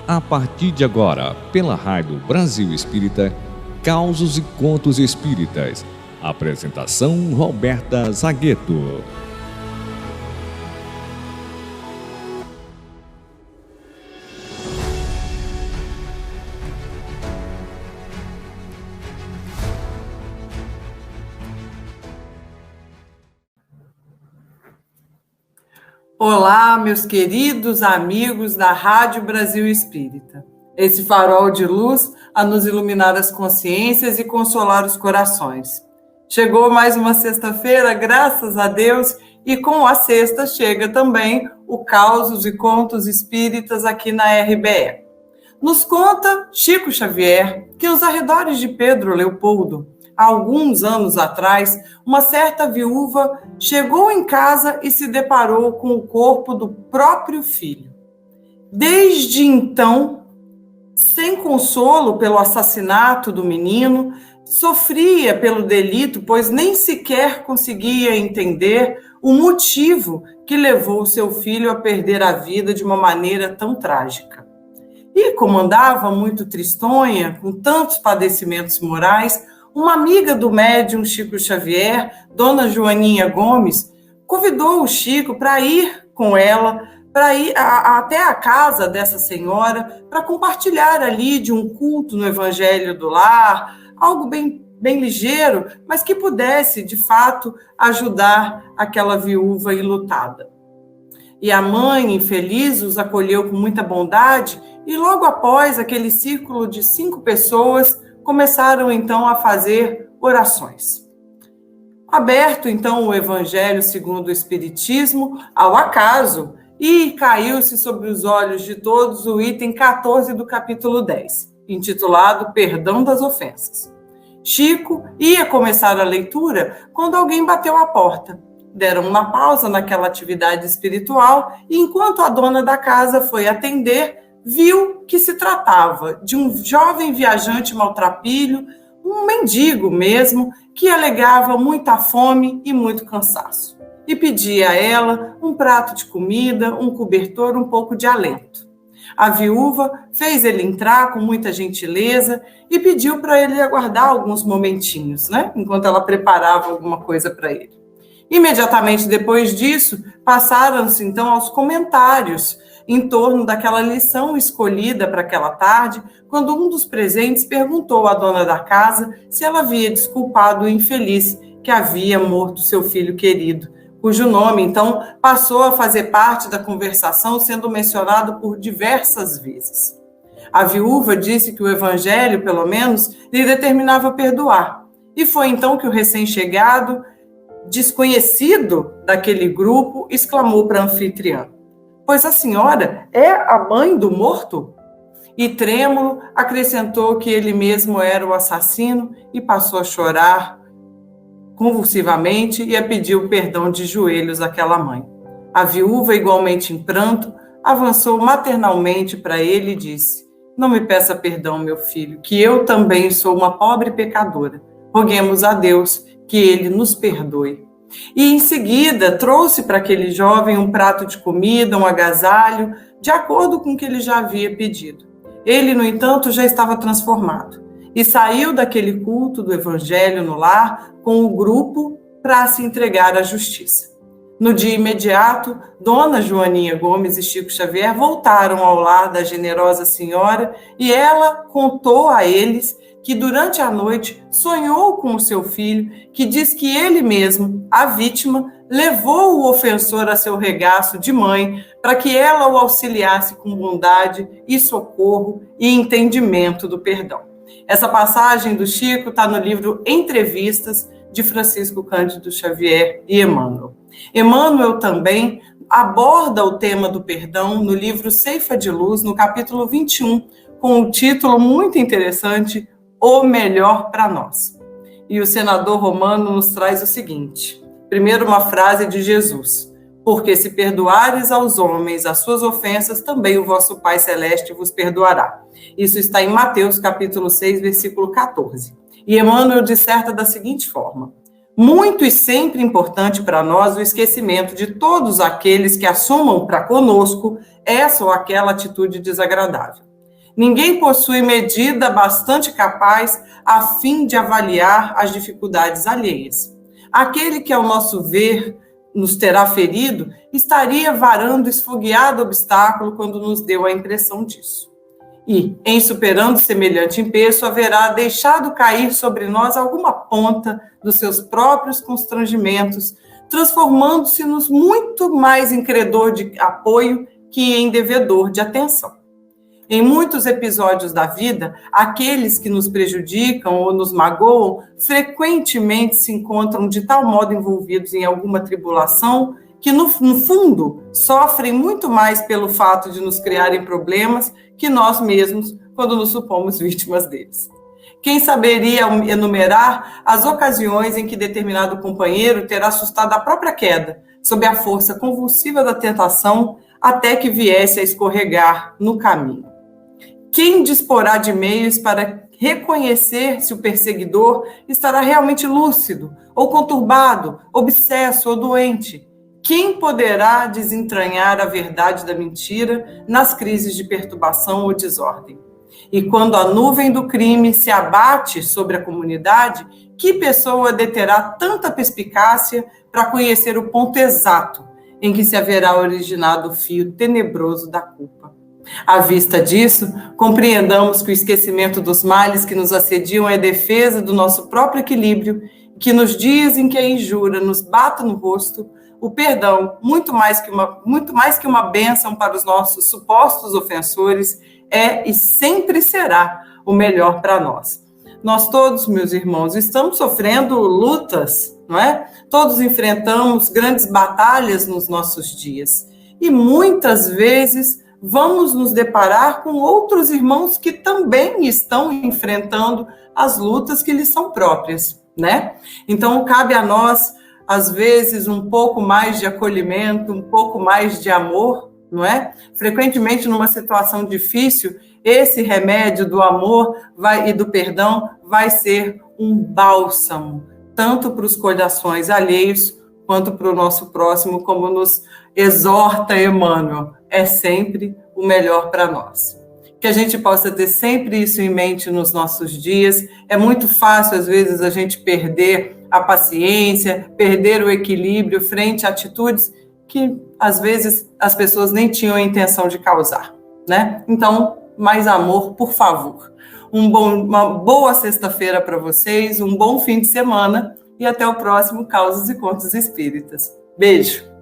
A partir de agora, pela Rádio Brasil Espírita, Causos e Contos Espíritas. Apresentação Roberta Zagueto. Olá, meus queridos amigos da Rádio Brasil Espírita. Esse farol de luz a nos iluminar as consciências e consolar os corações. Chegou mais uma sexta-feira, graças a Deus, e com a sexta chega também o Causos e Contos Espíritas aqui na RBE. Nos conta Chico Xavier que nos arredores de Pedro Leopoldo, há alguns anos atrás, uma certa viúva chegou em casa e se deparou com o corpo do próprio filho. Desde então, sem consolo pelo assassinato do menino, sofria pelo delito, pois nem sequer conseguia entender o motivo que levou seu filho a perder a vida de uma maneira tão trágica. E como andava muito tristonha, com tantos padecimentos morais, uma amiga do médium Chico Xavier, Dona Joaninha Gomes, convidou o Chico para ir com ela, para ir até a casa dessa senhora, para compartilhar ali de um culto no Evangelho do Lar, algo bem ligeiro, mas que pudesse, de fato, ajudar aquela viúva enlutada. E a mãe, infeliz, os acolheu com muita bondade, e logo após aquele círculo de 5 pessoas, começaram então a fazer orações. Aberto então o Evangelho segundo o Espiritismo, ao acaso, e caiu-se sobre os olhos de todos o item 14 do capítulo 10, intitulado Perdão das Ofensas. Chico ia começar a leitura quando alguém bateu à porta. Deram uma pausa naquela atividade espiritual e enquanto a dona da casa foi atender, viu que se tratava de um jovem viajante maltrapilho, um mendigo mesmo, que alegava muita fome e muito cansaço. E pedia a ela um prato de comida, um cobertor, um pouco de alento. A viúva fez ele entrar com muita gentileza e pediu para ele aguardar alguns momentinhos, enquanto ela preparava alguma coisa para ele. Imediatamente depois disso, passaram-se então aos comentários em torno daquela lição escolhida para aquela tarde, quando um dos presentes perguntou à dona da casa se ela havia desculpado o infeliz que havia morto seu filho querido, cujo nome, então, passou a fazer parte da conversação, sendo mencionado por diversas vezes. A viúva disse que o Evangelho, pelo menos, lhe determinava perdoar, e foi então que o recém-chegado, desconhecido daquele grupo, exclamou para a anfitriã: "Pois a senhora é a mãe do morto?" E trêmulo acrescentou que ele mesmo era o assassino e passou a chorar convulsivamente e a pedir o perdão de joelhos àquela mãe. A viúva, igualmente em pranto, avançou maternalmente para ele e disse: "Não me peça perdão, meu filho, que eu também sou uma pobre pecadora. Roguemos a Deus que ele nos perdoe." E em seguida trouxe para aquele jovem um prato de comida, um agasalho, de acordo com o que ele já havia pedido. Ele, no entanto, já estava transformado e saiu daquele culto do Evangelho no lar com o grupo para se entregar à justiça. No dia imediato, Dona Joaninha Gomes e Chico Xavier voltaram ao lar da generosa senhora e ela contou a eles que durante a noite sonhou com o seu filho, que diz que ele mesmo, a vítima, levou o ofensor a seu regaço de mãe para que ela o auxiliasse com bondade e socorro e entendimento do perdão. Essa passagem do Chico está no livro Entrevistas, de Francisco Cândido Xavier e Emmanuel. Emmanuel também aborda o tema do perdão no livro Ceifa de Luz, no capítulo 21, com um título muito interessante, O Melhor para Nós. E o senador Romano nos traz o seguinte: primeiro, uma frase de Jesus: "Porque se perdoares aos homens as suas ofensas, também o vosso Pai Celeste vos perdoará." Isso está em Mateus, capítulo 6, versículo 14. E Emmanuel disserta da seguinte forma: muito e sempre importante para nós o esquecimento de todos aqueles que assumam para conosco essa ou aquela atitude desagradável. Ninguém possui medida bastante capaz a fim de avaliar as dificuldades alheias. Aquele que, ao nosso ver, nos terá ferido, estaria varando esfogueado obstáculo quando nos deu a impressão disso. E, em superando semelhante empeço, haverá deixado cair sobre nós alguma ponta dos seus próprios constrangimentos, transformando-se-nos muito mais em credor de apoio que em devedor de atenção. Em muitos episódios da vida, aqueles que nos prejudicam ou nos magoam frequentemente se encontram de tal modo envolvidos em alguma tribulação que, no fundo, sofrem muito mais pelo fato de nos criarem problemas que nós mesmos, quando nos supomos vítimas deles. Quem saberia enumerar as ocasiões em que determinado companheiro terá assustado a própria queda, sob a força convulsiva da tentação, até que viesse a escorregar no caminho? Quem disporá de meios para reconhecer se o perseguidor estará realmente lúcido, ou conturbado, obsesso ou doente? Quem poderá desentranhar a verdade da mentira nas crises de perturbação ou desordem? E quando a nuvem do crime se abate sobre a comunidade, que pessoa deterá tanta perspicácia para conhecer o ponto exato em que se haverá originado o fio tenebroso da culpa? À vista disso, compreendamos que o esquecimento dos males que nos assediam é defesa do nosso próprio equilíbrio, que nos dias em que a injúria nos bata no rosto, o perdão, muito mais que uma bênção para os nossos supostos ofensores, é e sempre será o melhor para nós. Nós todos, meus irmãos, estamos sofrendo lutas, não é? Todos enfrentamos grandes batalhas nos nossos dias. E muitas vezes vamos nos deparar com outros irmãos que também estão enfrentando as lutas que lhes são próprias, né? Então, cabe a nós, às vezes, um pouco mais de acolhimento, um pouco mais de amor, não é? Frequentemente, numa situação difícil, esse remédio do amor e do perdão vai ser um bálsamo, tanto para os corações alheios, quanto para o nosso próximo, como nos exorta Emmanuel. É sempre o melhor para nós. Que a gente possa ter sempre isso em mente nos nossos dias. É muito fácil, às vezes, a gente perder a paciência, perder o equilíbrio frente a atitudes que, às vezes, as pessoas nem tinham a intenção de causar, né? Então, mais amor, por favor. Uma boa sexta-feira para vocês, um bom fim de semana e até o próximo Causos e Contos Espíritas. Beijo!